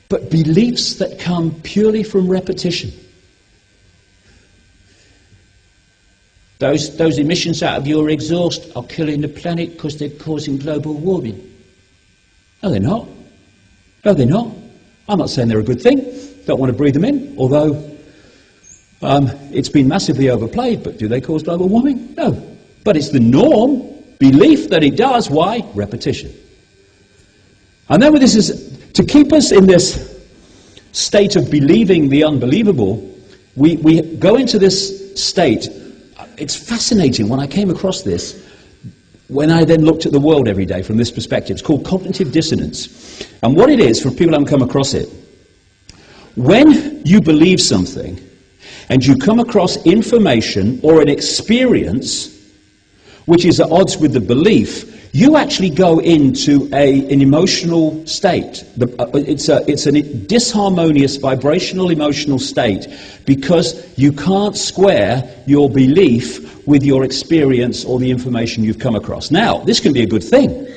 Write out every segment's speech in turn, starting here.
but beliefs that come purely from repetition. Those emissions out of your exhaust are killing the planet because they're causing global warming. No, they're not. No, they're not. I'm not saying they're a good thing. Don't want to breathe them in, although it's been massively overplayed. But do they cause global warming? No. But it's the norm, belief that it does. Why? Repetition. And then this is to keep us in this state of believing the unbelievable. We go into this state. It's fascinating when I came across this, when I then looked at the world every day from this perspective. It's called cognitive dissonance. And what it is, for people who haven't come across it, when you believe something and you come across information or an experience which is at odds with the belief, you actually go into an emotional state. It's a disharmonious vibrational emotional state because you can't square your belief with your experience or the information you've come across. Now, this can be a good thing,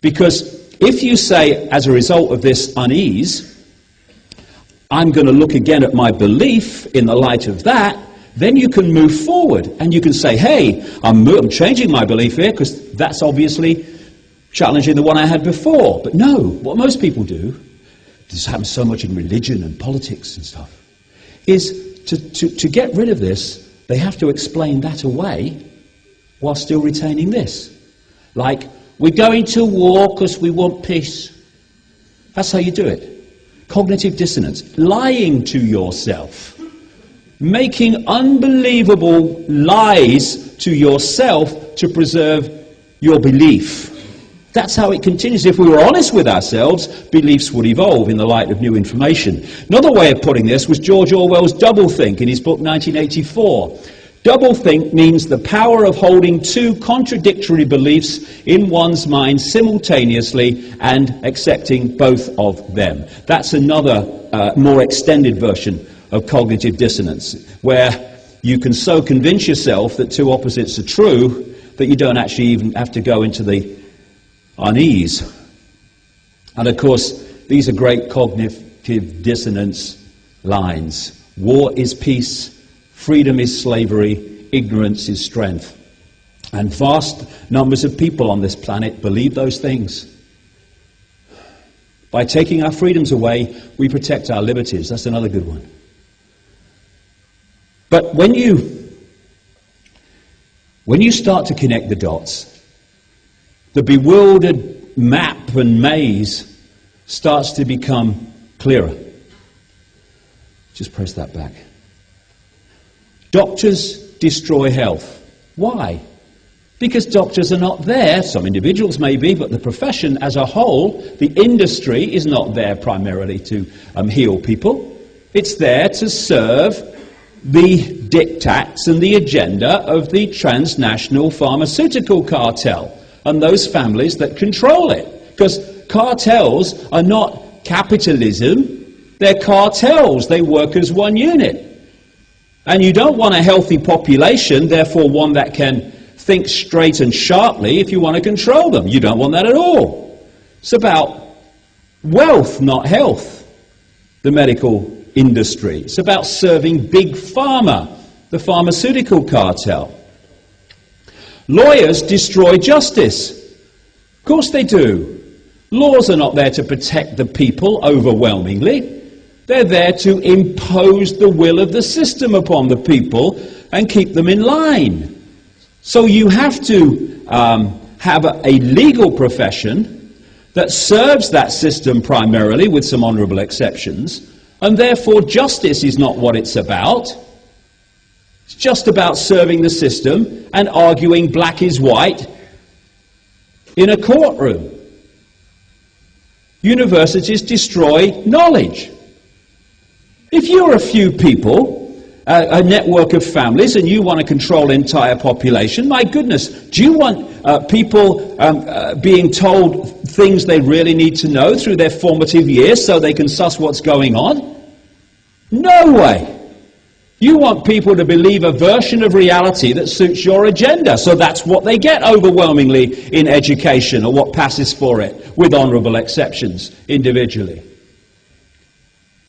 because if you say, as a result of this unease, I'm going to look again at my belief in the light of that, then you can move forward and you can say, hey, I'm changing my belief here because that's obviously challenging the one I had before. But no, what most people do, this happens so much in religion and politics and stuff, is to get rid of this, they have to explain that away while still retaining this. Like, we're going to war because we want peace. That's how you do it. Cognitive dissonance. Lying to yourself. Making unbelievable lies to yourself to preserve your belief. That's how it continues. If we were honest with ourselves, beliefs would evolve in the light of new information. Another way of putting this was George Orwell's doublethink in his book 1984. Doublethink means the power of holding two contradictory beliefs in one's mind simultaneously and accepting both of them. That's another more extended version of cognitive dissonance, where you can so convince yourself that two opposites are true that you don't actually even have to go into the unease. And of course, these are great cognitive dissonance lines. War is peace, freedom is slavery, ignorance is strength. And vast numbers of people on this planet believe those things. By taking our freedoms away, we protect our liberties. That's another good one. But when you start to connect the dots, the bewildered map and maze starts to become clearer. Just press that back. Doctors destroy health. Why? Because doctors are not there. Some individuals may be, but the profession as a whole, the industry, is not there primarily to heal people. It's there to serve the diktats and the agenda of the transnational pharmaceutical cartel and those families that control it. Because cartels are not capitalism, they're cartels. They work as one unit. And you don't want a healthy population, therefore one that can think straight and sharply, if you want to control them. You don't want that at all. It's about wealth, not health, the medical industry. It's about serving big pharma, the pharmaceutical cartel. Lawyers destroy justice. Of course they do. Laws are not there to protect the people overwhelmingly. They're there to impose the will of the system upon the people and keep them in line. So you have to have a legal profession that serves that system primarily, with some honourable exceptions. And therefore, justice is not what it's about. It's just about serving the system and arguing black is white in a courtroom. Universities destroy knowledge. If you're a few people, a network of families, and you want to control the entire population, my goodness, do you want people being told things they really need to know through their formative years so they can suss what's going on? No way. You want people to believe a version of reality that suits your agenda, so that's what they get overwhelmingly in education, or what passes for it, with honourable exceptions individually.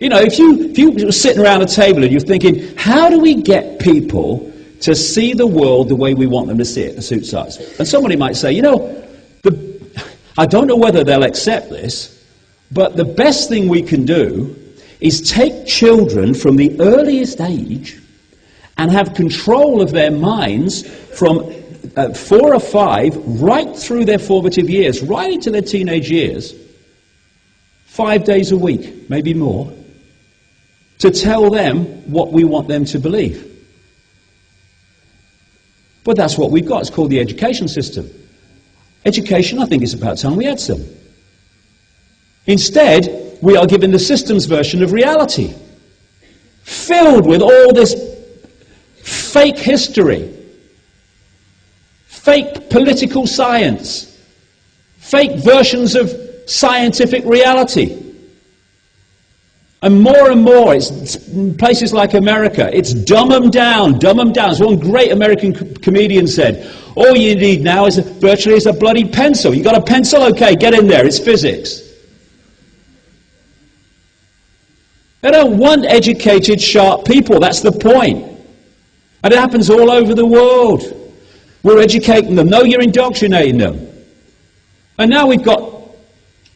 You know, if you were sitting around a table and you're thinking, how do we get people to see the world the way we want them to see it that suits us? And somebody might say, you know, I don't know whether they'll accept this, but the best thing we can do is take children from the earliest age and have control of their minds from 4 or 5 right through their formative years, right into their teenage years, 5 days a week, maybe more, to tell them what we want them to believe. But that's what we've got. It's called the education system. Education, I think it's about time we had some. Instead, we are given the systems version of reality, filled with all this fake history, fake political science, fake versions of scientific reality. And more, it's in places like America, it's dumb 'em down, dumb 'em down. As one great American comedian said, all you need now is virtually a bloody pencil. You got a pencil? Okay, get in there, it's physics. They don't want educated, sharp people, that's the point. And it happens all over the world. We're educating them. No, you're indoctrinating them. And now we've got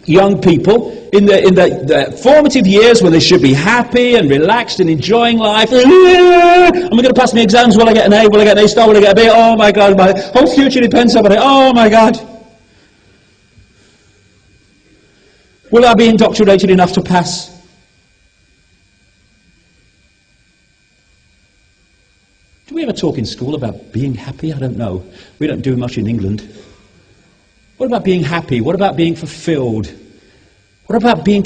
young people in the formative years when they should be happy and relaxed and enjoying life. Am I going to pass my exams? Will I get an A? Will I get an A star? Will I get a B? Oh my God, my whole future depends on it. Oh my God. Will I be indoctrinated enough to pass? Do we ever talk in school about being happy? I don't know. We don't do much in England. What about being happy? What about being fulfilled? What about being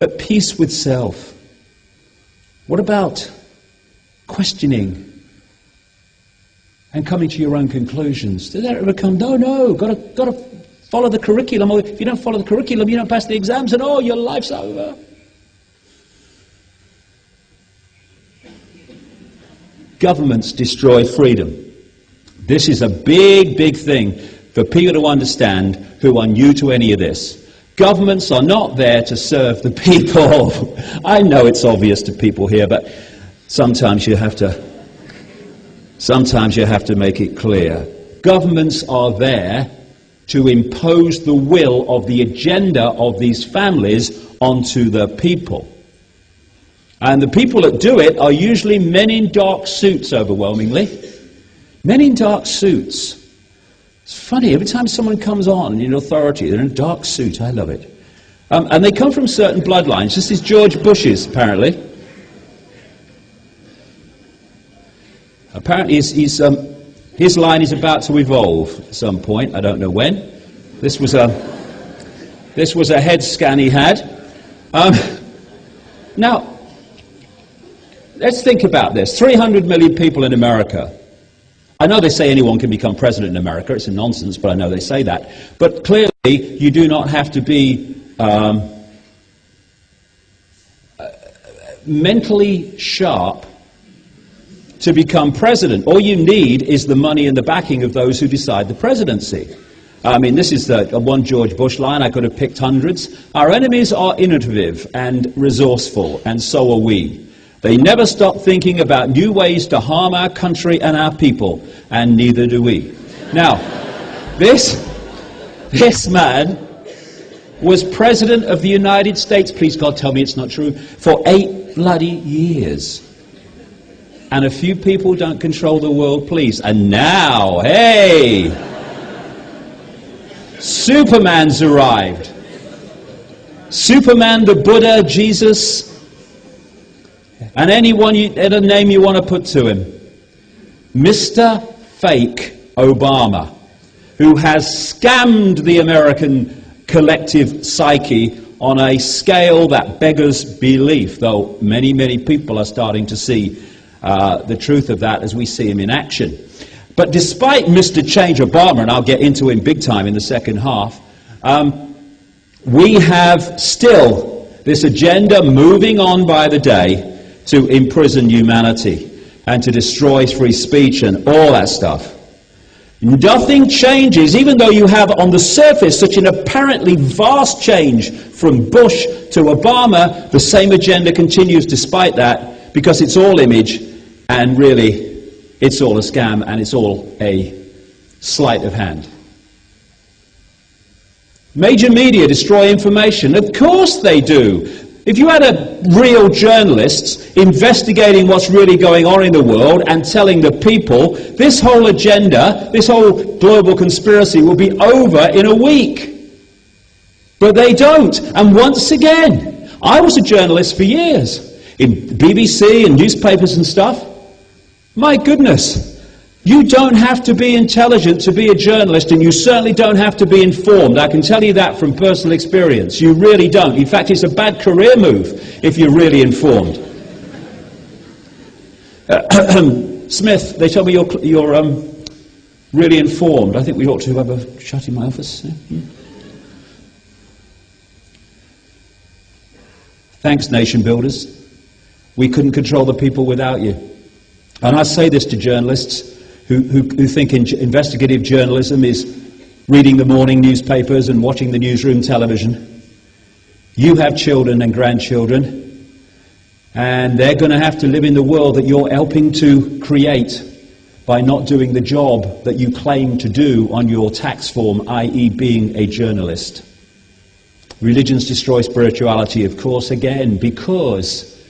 at peace with self? What about questioning and coming to your own conclusions? Does that ever come? No, got to follow the curriculum. Or if you don't follow the curriculum, you don't pass the exams, and oh, your life's over. Governments destroy freedom. This is a big, big thing for people to understand who are new to any of this. Governments are not there to serve the people. I know it's obvious to people here, but sometimes you have to make it clear. Governments are there to impose the will of the agenda of these families onto the people. And the people that do it are usually men in dark suits, overwhelmingly. Men in dark suits. It's funny, every time someone comes on in authority, they're in a dark suit. I love it. And they come from certain bloodlines. This is George Bush's, apparently. Apparently his line is about to evolve at some point. I don't know when. This was a head scan he had. Now, let's think about this. 300 million people in America. I know they say anyone can become president in America. It's a nonsense, but I know they say that. But clearly, you do not have to be mentally sharp to become president. All you need is the money and the backing of those who decide the presidency. I mean, this is the one George Bush line. I could have picked hundreds. Our enemies are innovative and resourceful, and so are we. They never stop thinking about new ways to harm our country and our people, and neither do we. Now, this man was President of the United States, please God tell me it's not true, for 8 bloody years. And a few people don't control the world, please. And now, hey, Superman's arrived. Superman, the Buddha, Jesus, and any name you want to put to him. Mr. Fake Obama, who has scammed the American collective psyche on a scale that beggars belief, though many, many people are starting to see the truth of that as we see him in action. But despite Mr. Change Obama, and I'll get into him big time in the second half, we have still this agenda moving on by the day to imprison humanity and to destroy free speech and all that stuff. Nothing changes, even though you have on the surface such an apparently vast change from Bush to Obama. The same agenda continues despite that, because it's all image, and really it's all a scam, and it's all a sleight of hand. Major media destroy information. Of course they do. If you had real journalists investigating what's really going on in the world and telling the people, this whole agenda, this whole global conspiracy will be over in a week. But they don't. And once again, I was a journalist for years in BBC and newspapers and stuff. My goodness. You don't have to be intelligent to be a journalist, and you certainly don't have to be informed. I can tell you that from personal experience. You really don't. In fact, it's a bad career move if you're really informed. Smith, they tell me you're really informed. I think we ought to have a chat in my office. Thanks, nation builders. We couldn't control the people without you. And I say this to journalists who think investigative journalism is reading the morning newspapers and watching the newsroom television. You have children and grandchildren, and they're going to have to live in the world that you're helping to create by not doing the job that you claim to do on your tax form, i.e. being a journalist. Religions destroy spirituality, of course, again, because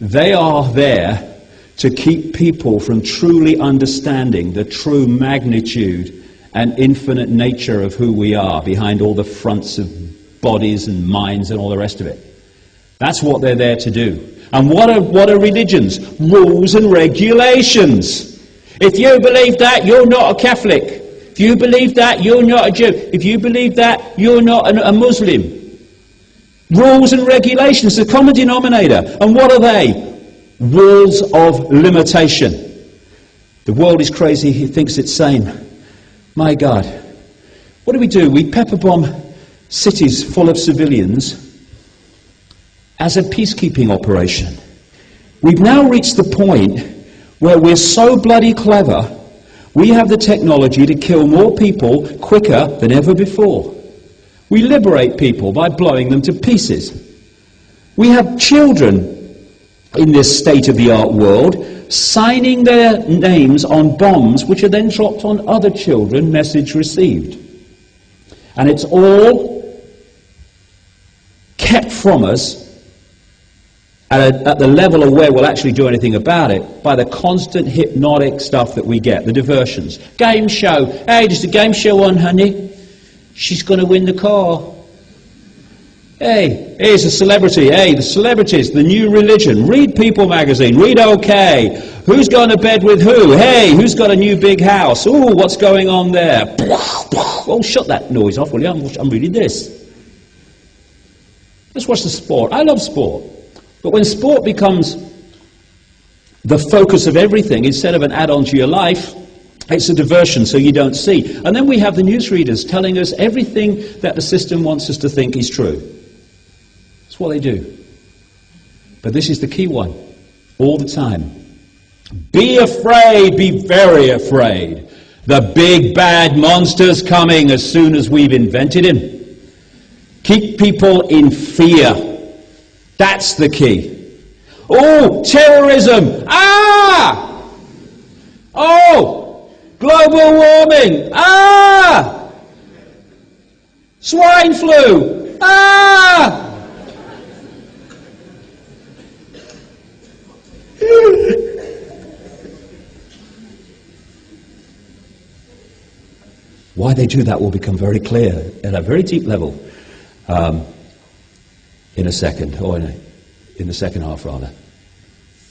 they are there to keep people from truly understanding the true magnitude and infinite nature of who we are behind all the fronts of bodies and minds and all the rest of it. That's what they're there to do. And what are religions? Rules and regulations. If you believe that, you're not a Catholic. If you believe that, you're not a Jew. If you believe that, you're not a Muslim. Rules and regulations, the common denominator. And what are they? Walls of limitation. The world is crazy, he thinks it's sane. My God. What do? We pepper bomb cities full of civilians as a peacekeeping operation. We've now reached the point where we're so bloody clever, we have the technology to kill more people quicker than ever before. We liberate people by blowing them to pieces. We have children in this state-of-the-art world, signing their names on bombs which are then dropped on other children, message received. And it's all kept from us at the level of where we'll actually do anything about it by the constant hypnotic stuff that we get, the diversions. Game show. Hey, there's a game show on, honey. She's going to win the car. Hey, here's a celebrity. Hey, the celebrities, the new religion. Read People magazine. Read OK. Who's gone to bed with who? Hey, who's got a new big house? Ooh, what's going on there? Oh, shut that noise off, will you? I'm reading this. Let's watch the sport. I love sport. But when sport becomes the focus of everything instead of an add-on to your life, it's a diversion so you don't see. And then we have the newsreaders telling us everything that the system wants us to think is true. That's what they do. But this is the key one, all the time. Be afraid, be very afraid. The big bad monster's coming as soon as we've invented him. Keep people in fear. That's the key. Oh, terrorism. Ah! Oh, global warming. Ah! Swine flu. Ah! Why they do that will become very clear at a very deep level in a second, or in the second half rather.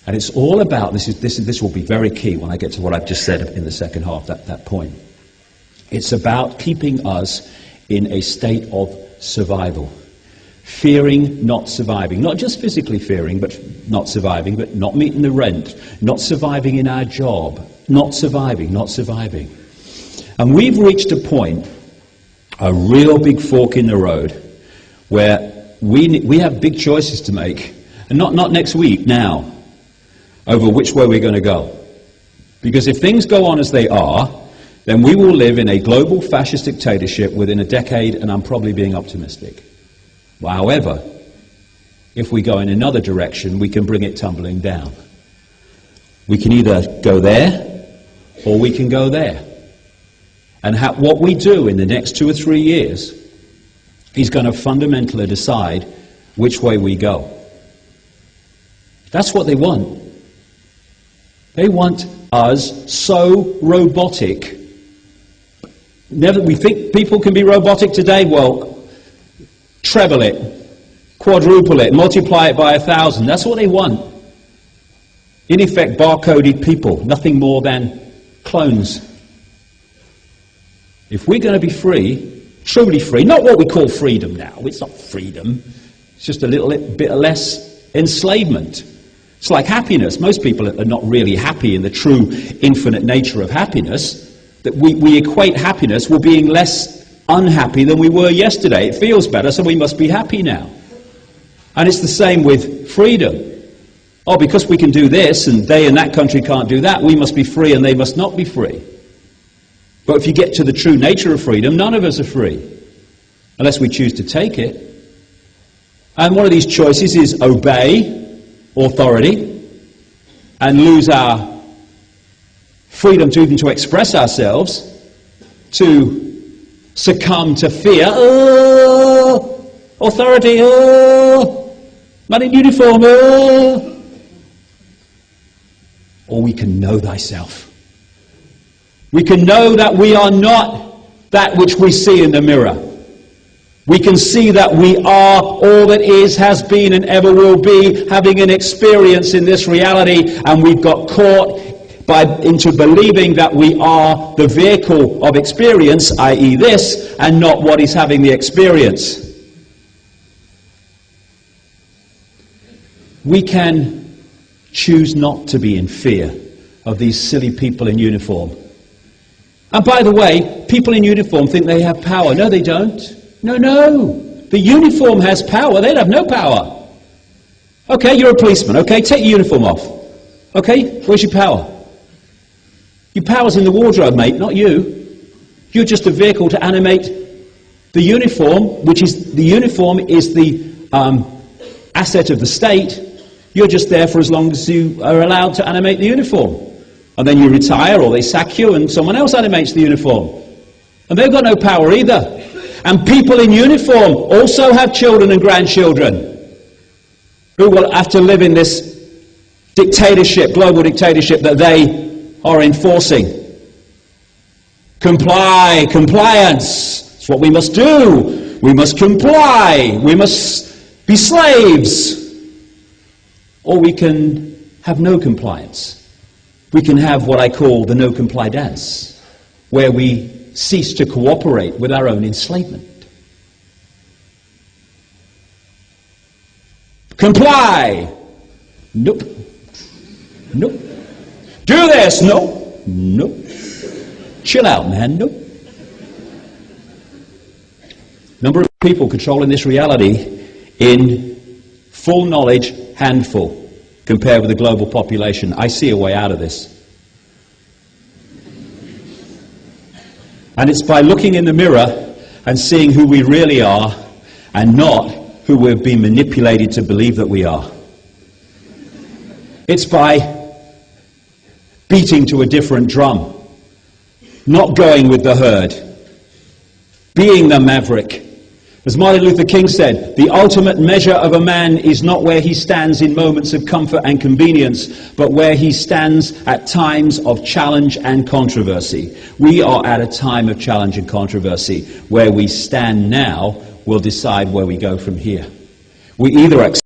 And it's all about, this will be very key when I get to what I've just said in the second half, that point. It's about keeping us in a state of survival. Fearing, not surviving. Not just physically fearing, but not surviving, but not meeting the rent. Not surviving in our job. Not surviving, not surviving. And we've reached a point, a real big fork in the road, where we have big choices to make. And not next week, now, over which way we're going to go. Because if things go on as they are, then we will live in a global fascist dictatorship within a decade, and I'm probably being optimistic. However, if we go in another direction, we can bring it tumbling down. We can either go there, or we can go there. And what we do in the next 2 or 3 years is going to fundamentally decide which way we go. That's what they want. They want us so robotic. We think people can be robotic today. Well, treble it, quadruple it, multiply it by 1,000. That's what they want. In effect, barcoded people, nothing more than clones. If we're going to be free, truly free, not what we call freedom now, it's not freedom, it's just a little bit less enslavement. It's like happiness. Most people are not really happy in the true infinite nature of happiness. That we equate happiness with being less unhappy than we were yesterday. It feels better, so we must be happy now. And it's the same with freedom. Oh, because we can do this and they in that country can't do that, we must be free and they must not be free. But if you get to the true nature of freedom, none of us are free, unless we choose to take it. And one of these choices is obey authority and lose our freedom to even to express ourselves, to succumb to fear. Oh, authority, oh, man in uniform, oh. Or we can know thyself. We can know that we are not that which we see in the mirror. We can see that we are all that is, has been, and ever will be, having an experience in this reality, and we've got caught into believing that we are the vehicle of experience, i.e. this, and not what is having the experience. We can choose not to be in fear of these silly people in uniform. And by the way, people in uniform think they have power. No, they don't. No. The uniform has power. They'd have no power. Okay, you're a policeman. Okay, take your uniform off. Okay, where's your power? Your power's in the wardrobe, mate, not you. You're just a vehicle to animate the uniform, which is the uniform is the asset of the state. You're just there for as long as you are allowed to animate the uniform. And then you retire or they sack you and someone else animates the uniform. And they've got no power either. And people in uniform also have children and grandchildren who will have to live in this dictatorship, global dictatorship that they are enforcing. Comply, compliance. That's what we must do. We must comply. We must be slaves. Or we can have no compliance. We can have what I call the no-comply dance, where we cease to cooperate with our own enslavement. Comply! Nope. Nope. Do this! No. Nope. Chill out, man. Nope. Number of people controlling this reality in full knowledge, handful, compared with the global population. I see a way out of this. And it's by looking in the mirror and seeing who we really are and not who we've been manipulated to believe that we are. It's by beating to a different drum, not going with the herd, being the maverick. As Martin Luther King said, the ultimate measure of a man is not where he stands in moments of comfort and convenience, but where he stands at times of challenge and controversy. We are at a time of challenge and controversy. Where we stand now will decide where we go from here. We either accept